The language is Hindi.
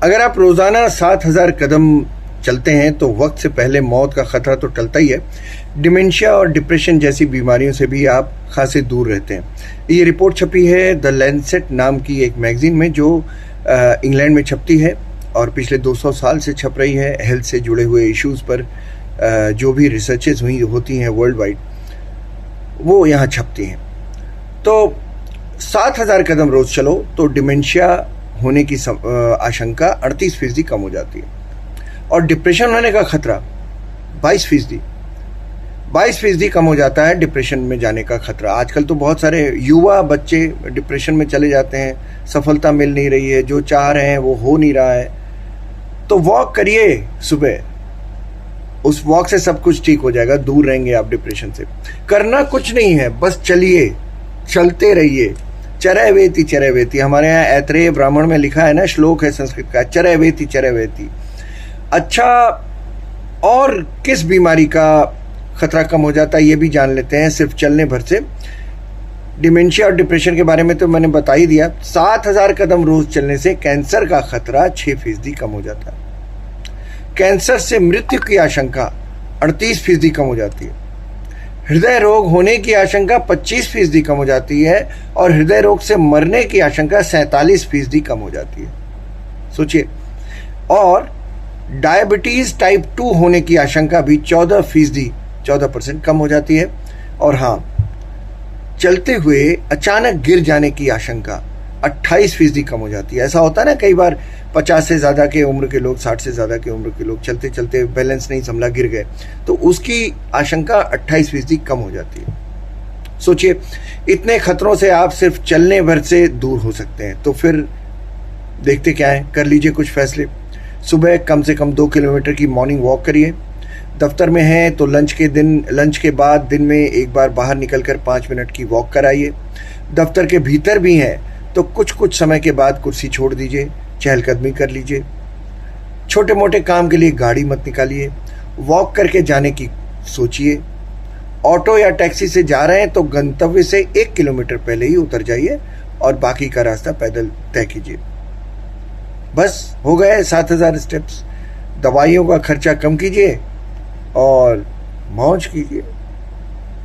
अगर आप रोज़ाना 7,000 कदम चलते हैं तो वक्त से पहले मौत का खतरा तो टलता ही है, डिमेंशिया और डिप्रेशन जैसी बीमारियों से भी आप खासे दूर रहते हैं। ये रिपोर्ट छपी है द लैंसेट नाम की एक मैगजीन में, जो इंग्लैंड में छपती है और पिछले 200 साल से छप रही है। हेल्थ से जुड़े हुए इश्यूज़ पर जो भी रिसर्चेज हुई होती हैं वर्ल्ड वाइड, वो यहाँ छपती हैं। तो 7,000 कदम रोज़ चलो तो डिमेंशिया होने की आशंका 38% कम हो जाती है, और डिप्रेशन होने का खतरा 22% कम हो जाता है। डिप्रेशन में जाने का खतरा, आजकल तो बहुत सारे युवा बच्चे डिप्रेशन में चले जाते हैं, सफलता मिल नहीं रही है, जो चाह रहे हैं वो हो नहीं रहा है। तो वॉक करिए सुबह, उस वॉक से सब कुछ ठीक हो जाएगा, दूर रहेंगे आप डिप्रेशन से। करना कुछ नहीं है, बस चलिए, चलते रहिए। चरैवेति चरैवेति, हमारे यहाँ ऐत्रेय ब्राह्मण में लिखा है ना, श्लोक है संस्कृत का, चरैवेति चरैवेति। अच्छा, और किस बीमारी का खतरा कम हो जाता है ये भी जान लेते हैं सिर्फ चलने भर से। डिमेंशिया और डिप्रेशन के बारे में तो मैंने बता ही दिया। 7,000 कदम रोज चलने से कैंसर का खतरा 6% कम हो जाता है। कैंसर से मृत्यु की आशंका 38% कम हो जाती है। हृदय रोग होने की आशंका 25% कम हो जाती है, और हृदय रोग से मरने की आशंका 47% कम हो जाती है। सोचिए। और डायबिटीज टाइप 2 होने की आशंका भी 14% कम हो जाती है। और हाँ, चलते हुए अचानक गिर जाने की आशंका 28% कम हो जाती है। ऐसा होता है ना कई बार, 50 से ज़्यादा के उम्र के लोग, 60 से ज़्यादा के उम्र के लोग चलते चलते बैलेंस नहीं संभला, गिर गए, तो उसकी आशंका 28% कम हो जाती है। सोचिए, इतने खतरों से आप सिर्फ चलने भर से दूर हो सकते हैं। तो फिर देखते क्या है, कर लीजिए कुछ फैसले। सुबह कम से कम 2 किलोमीटर की मॉर्निंग वॉक करिए। दफ्तर में हैं तो लंच के बाद दिन में एक बार बाहर निकलकर 5 मिनट की वॉक कराइए। दफ्तर के भीतर भी हैं तो कुछ समय के बाद कुर्सी छोड़ दीजिए, चहलकदमी कर लीजिए। छोटे मोटे काम के लिए गाड़ी मत निकालिए, वॉक करके जाने की सोचिए। ऑटो या टैक्सी से जा रहे हैं तो गंतव्य से 1 किलोमीटर पहले ही उतर जाइए और बाकी का रास्ता पैदल तय कीजिए। बस हो गए 7,000 स्टेप्स। दवाइयों का खर्चा कम कीजिए और मौज कीजिए।